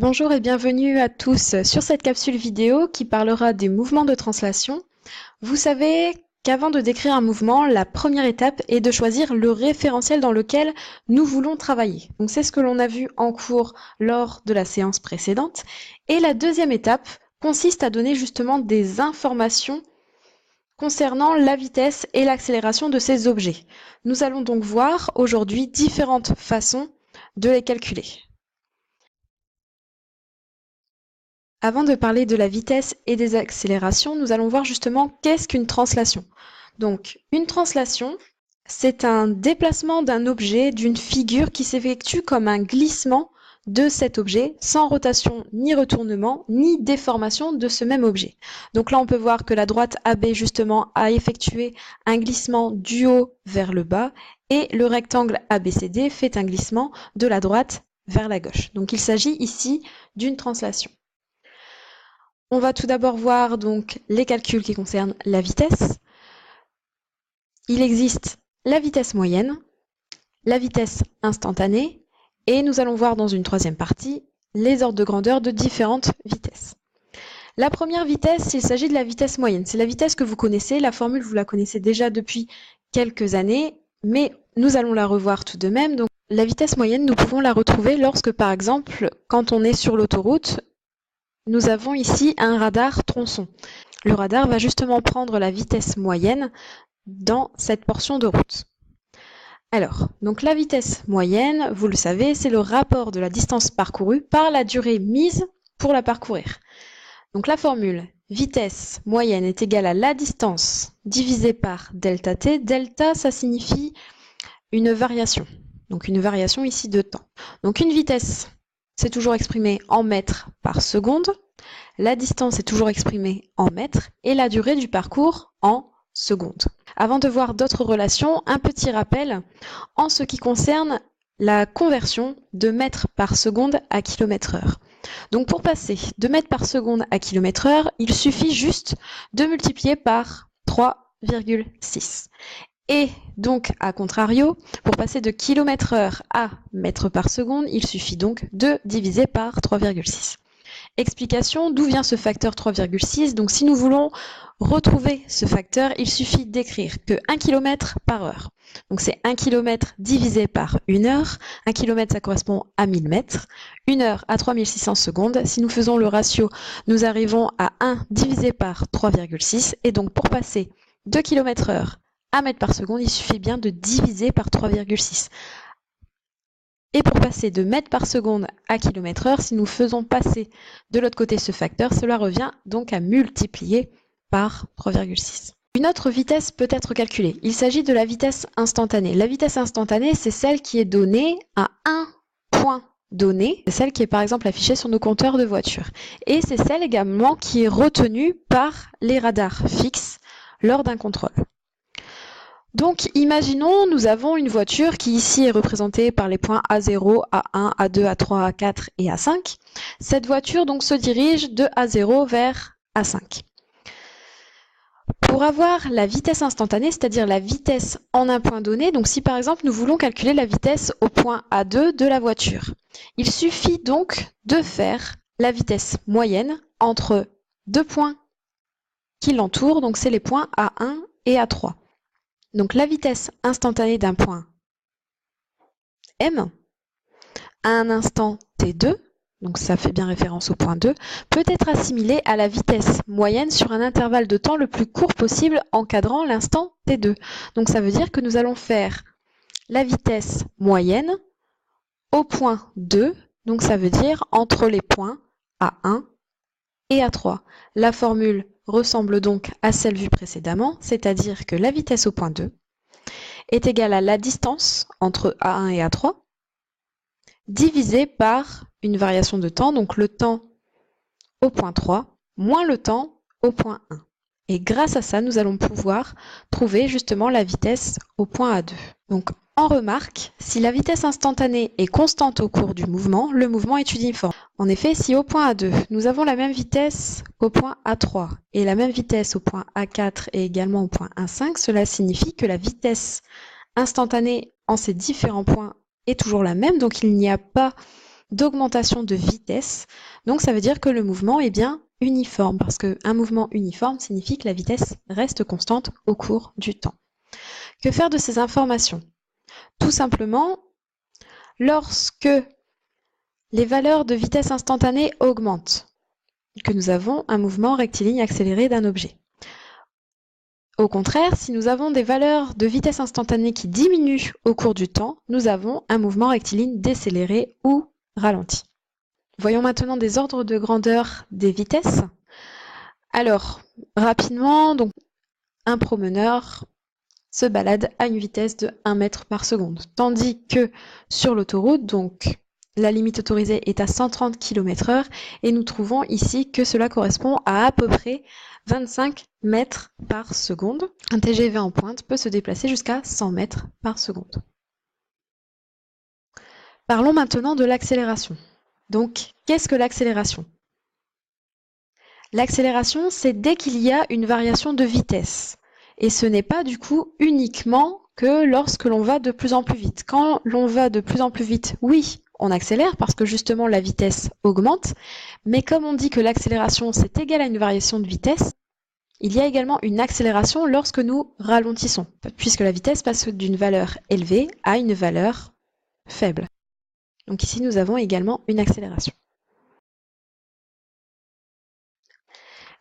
Bonjour et bienvenue à tous sur cette capsule vidéo qui parlera des mouvements de translation. Vous savez qu'avant de décrire un mouvement, la première étape est de choisir le référentiel dans lequel nous voulons travailler. Donc c'est ce que l'on a vu en cours lors de la séance précédente. Et la deuxième étape consiste à donner justement des informations concernant la vitesse et l'accélération de ces objets. Nous allons donc voir aujourd'hui différentes façons de les calculer. Avant de parler de la vitesse et des accélérations, nous allons voir justement qu'est-ce qu'une translation. Donc, une translation, c'est un déplacement d'un objet, d'une figure qui s'effectue comme un glissement de cet objet, sans rotation ni retournement, ni déformation de ce même objet. Donc là, on peut voir que la droite AB, justement, a effectué un glissement du haut vers le bas, et le rectangle ABCD fait un glissement de la droite vers la gauche. Donc il s'agit ici d'une translation. On va tout d'abord voir donc les calculs qui concernent la vitesse. Il existe la vitesse moyenne, la vitesse instantanée, et nous allons voir dans une troisième partie les ordres de grandeur de différentes vitesses. La première vitesse, il s'agit de la vitesse moyenne. C'est la vitesse que vous connaissez, la formule vous la connaissez déjà depuis quelques années, mais nous allons la revoir tout de même. Donc, la vitesse moyenne, nous pouvons la retrouver lorsque, par exemple, quand on est sur l'autoroute, nous avons ici un radar tronçon. Le radar va justement prendre la vitesse moyenne dans cette portion de route. Alors, donc la vitesse moyenne, vous le savez, c'est le rapport de la distance parcourue par la durée mise pour la parcourir. Donc la formule vitesse moyenne est égale à la distance divisée par delta t. Delta, ça signifie une variation. Donc une variation ici de temps. Donc une vitesse, c'est toujours exprimé en mètres par seconde, la distance est toujours exprimée en mètres et la durée du parcours en secondes. Avant de voir d'autres relations, un petit rappel en ce qui concerne la conversion de mètres par seconde à kilomètre-heure. Donc pour passer de mètres par seconde à kilomètre-heure, il suffit juste de multiplier par 3,6. Et donc, à contrario, pour passer de kilomètre-heure à mètres par seconde, il suffit donc de diviser par 3,6. Explication, d'où vient ce facteur 3,6? Donc si nous voulons retrouver ce facteur, il suffit d'écrire que 1 km par heure. Donc c'est 1 km divisé par 1 heure. 1 km, ça correspond à 1000 mètres. 1 heure à 3600 secondes. Si nous faisons le ratio, nous arrivons à 1 divisé par 3,6. Et donc pour passer de km/h à mètres par seconde, il suffit bien de diviser par 3,6. Et pour passer de mètres par seconde à kilomètre-heure, si nous faisons passer de l'autre côté ce facteur, cela revient donc à multiplier par 3,6. Une autre vitesse peut être calculée. Il s'agit de la vitesse instantanée. La vitesse instantanée, c'est celle qui est donnée à un point donné. C'est celle qui est par exemple affichée sur nos compteurs de voiture. Et c'est celle également qui est retenue par les radars fixes lors d'un contrôle. Donc, imaginons, nous avons une voiture qui ici est représentée par les points A0, A1, A2, A3, A4 et A5. Cette voiture donc se dirige de A0 vers A5. Pour avoir la vitesse instantanée, c'est-à-dire la vitesse en un point donné, donc si par exemple nous voulons calculer la vitesse au point A2 de la voiture, il suffit donc de faire la vitesse moyenne entre deux points qui l'entourent, donc c'est les points A1 et A3. Donc la vitesse instantanée d'un point M à un instant T2, donc ça fait bien référence au point 2, peut être assimilée à la vitesse moyenne sur un intervalle de temps le plus court possible encadrant l'instant T2. Donc ça veut dire que nous allons faire la vitesse moyenne au point 2, donc ça veut dire entre les points A1 et A3. La formule ressemble donc à celle vue précédemment, c'est-à-dire que la vitesse au point 2 est égale à la distance entre A1 et A3 divisée par une variation de temps, donc le temps au point 3 moins le temps au point 1. Et grâce à ça, nous allons pouvoir trouver justement la vitesse au point A2. Donc en remarque, si la vitesse instantanée est constante au cours du mouvement, le mouvement est uniforme. En effet, si au point A2, nous avons la même vitesse au point A3 et la même vitesse au point A4 et également au point A5, cela signifie que la vitesse instantanée en ces différents points est toujours la même, donc il n'y a pas d'augmentation de vitesse. Donc ça veut dire que le mouvement est bien uniforme, parce qu'un mouvement uniforme signifie que la vitesse reste constante au cours du temps. Que faire de ces informations? Tout simplement, lorsque les valeurs de vitesse instantanée augmentent, que nous avons un mouvement rectiligne accéléré d'un objet. Au contraire, si nous avons des valeurs de vitesse instantanée qui diminuent au cours du temps, nous avons un mouvement rectiligne décéléré ou ralenti. Voyons maintenant des ordres de grandeur des vitesses. Alors, rapidement, donc, un promeneur se balade à une vitesse de 1 mètre par seconde, tandis que sur l'autoroute, donc la limite autorisée est à 130 km/h et nous trouvons ici que cela correspond à peu près 25 mètres par seconde. Un TGV en pointe peut se déplacer jusqu'à 100 mètres par seconde. Parlons maintenant de l'accélération. Donc, qu'est-ce que l'accélération? L'accélération, c'est dès qu'il y a une variation de vitesse. Et ce n'est pas du coup uniquement que lorsque l'on va de plus en plus vite. Quand l'on va de plus en plus vite, oui, on accélère parce que justement la vitesse augmente. Mais comme on dit que l'accélération, c'est égal à une variation de vitesse, il y a également une accélération lorsque nous ralentissons, puisque la vitesse passe d'une valeur élevée à une valeur faible. Donc ici, nous avons également une accélération.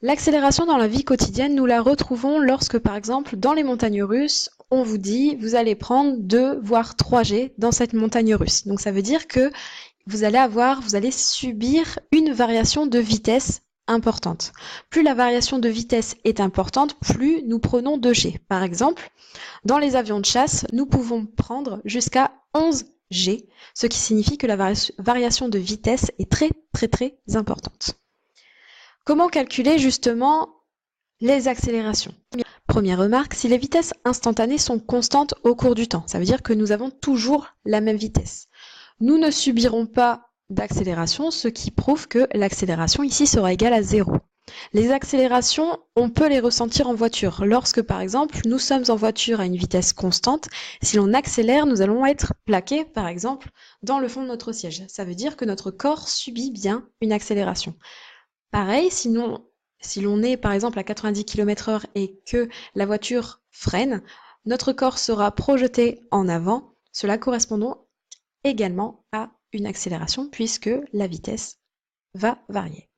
L'accélération dans la vie quotidienne, nous la retrouvons lorsque, par exemple, dans les montagnes russes, on vous dit vous allez prendre 2 voire 3 G dans cette montagne russe. Donc ça veut dire que vous allez subir une variation de vitesse importante. Plus la variation de vitesse est importante, plus nous prenons de G. Par exemple, dans les avions de chasse, nous pouvons prendre jusqu'à 11 G, ce qui signifie que la variation de vitesse est très importante. Comment calculer justement les accélérations? Première remarque, si les vitesses instantanées sont constantes au cours du temps, ça veut dire que nous avons toujours la même vitesse. Nous ne subirons pas d'accélération, ce qui prouve que l'accélération ici sera égale à 0. Les accélérations, on peut les ressentir en voiture. Lorsque, par exemple, nous sommes en voiture à une vitesse constante, si l'on accélère, nous allons être plaqués, par exemple, dans le fond de notre siège. Ça veut dire que notre corps subit bien une accélération. Pareil, sinon, si l'on est, par exemple, à 90 km/h et que la voiture freine, notre corps sera projeté en avant, cela correspondant également à une accélération puisque la vitesse va varier.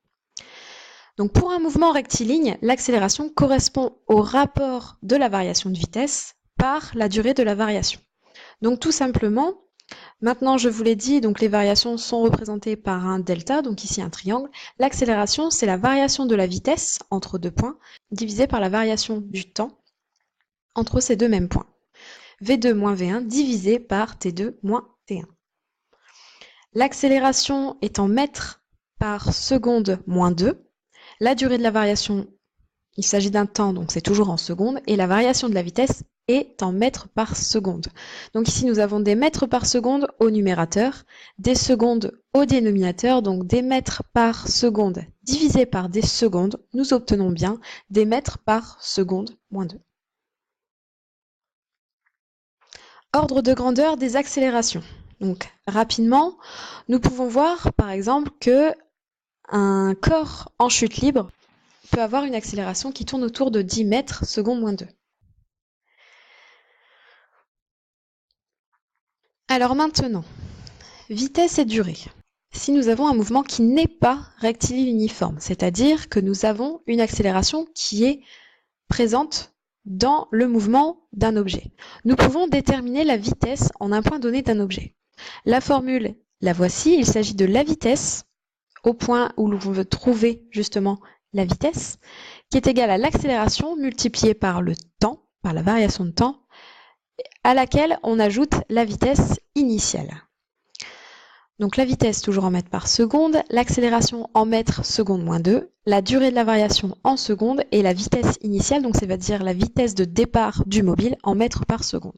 Donc pour un mouvement rectiligne, l'accélération correspond au rapport de la variation de vitesse par la durée de la variation. Donc tout simplement, maintenant je vous l'ai dit, donc les variations sont représentées par un delta, donc ici un triangle. L'accélération, c'est la variation de la vitesse entre deux points, divisée par la variation du temps entre ces deux mêmes points. V2 moins V1 divisé par T2 moins T1. L'accélération est en mètres par seconde moins 2. La durée de la variation, il s'agit d'un temps, donc c'est toujours en secondes, et la variation de la vitesse est en mètres par seconde. Donc ici, nous avons des mètres par seconde au numérateur, des secondes au dénominateur, donc des mètres par seconde divisé par des secondes, nous obtenons bien des mètres par seconde moins 2. Ordre de grandeur des accélérations. Donc rapidement, nous pouvons voir par exemple que un corps en chute libre peut avoir une accélération qui tourne autour de 10 mètres seconde moins 2. Alors maintenant, vitesse et durée. Si nous avons un mouvement qui n'est pas rectiligne uniforme, c'est-à-dire que nous avons une accélération qui est présente dans le mouvement d'un objet, nous pouvons déterminer la vitesse en un point donné d'un objet. La formule, la voici, il s'agit de la vitesse au point où l'on veut trouver justement la vitesse, qui est égale à l'accélération multipliée par le temps, par la variation de temps, à laquelle on ajoute la vitesse initiale. Donc la vitesse toujours en mètres par seconde, l'accélération en mètres seconde moins 2, la durée de la variation en secondes et la vitesse initiale, donc ça veut dire la vitesse de départ du mobile en mètres par seconde.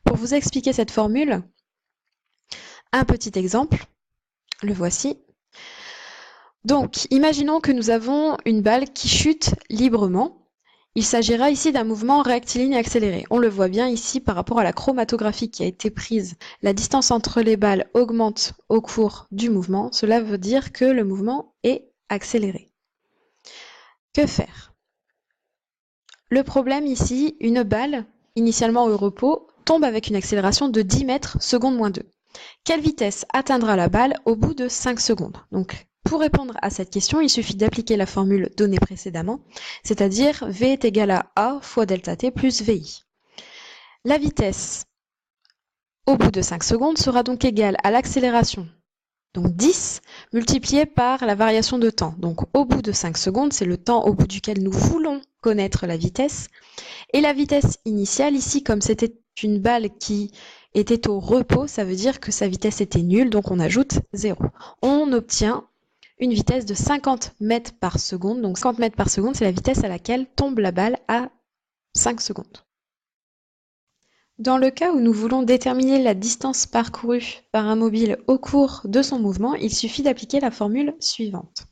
Pour vous expliquer cette formule, un petit exemple, le voici. Donc, imaginons que nous avons une balle qui chute librement Il s'agira ici d'un mouvement rectiligne accéléré. On le voit bien ici par rapport à la chromatographie qui a été prise. La distance entre les balles augmente au cours du mouvement. Cela veut dire que le mouvement est accéléré. Que faire? Le problème ici, une balle, initialement au repos, tombe avec une accélération de 10 mètres seconde moins 2. Quelle vitesse atteindra la balle au bout de 5 secondes? Donc, pour répondre à cette question, il suffit d'appliquer la formule donnée précédemment, c'est-à-dire V est égal à A fois delta t plus VI. La vitesse au bout de 5 secondes sera donc égale à l'accélération, donc 10, multiplié par la variation de temps. Donc au bout de 5 secondes, c'est le temps au bout duquel nous voulons connaître la vitesse. Et la vitesse initiale, ici, comme c'était une balle qui était au repos, ça veut dire que sa vitesse était nulle, donc on ajoute 0. On obtient une vitesse de 50 mètres par seconde. Donc 50 mètres par seconde, c'est la vitesse à laquelle tombe la balle à 5 secondes. Dans le cas où nous voulons déterminer la distance parcourue par un mobile au cours de son mouvement, il suffit d'appliquer la formule suivante.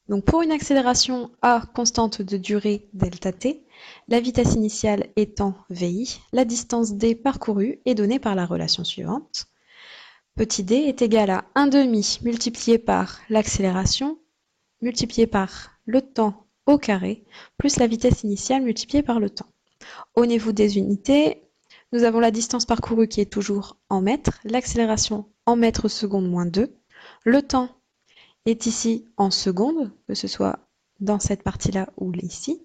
Donc pour une accélération A constante de durée delta t, la vitesse initiale étant VI, la distance d parcourue est donnée par la relation suivante. Petit d est égal à 1 demi multiplié par l'accélération multiplié par le temps au carré plus la vitesse initiale multipliée par le temps. Au niveau des unités, nous avons la distance parcourue qui est toujours en mètres, l'accélération en mètres secondes moins 2, le temps est ici en secondes, que ce soit dans cette partie-là ou ici,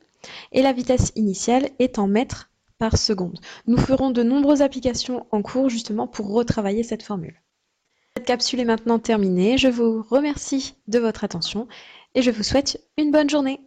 et la vitesse initiale est en mètres par seconde. Nous ferons de nombreuses applications en cours justement pour retravailler cette formule. Cette capsule est maintenant terminée, je vous remercie de votre attention et je vous souhaite une bonne journée.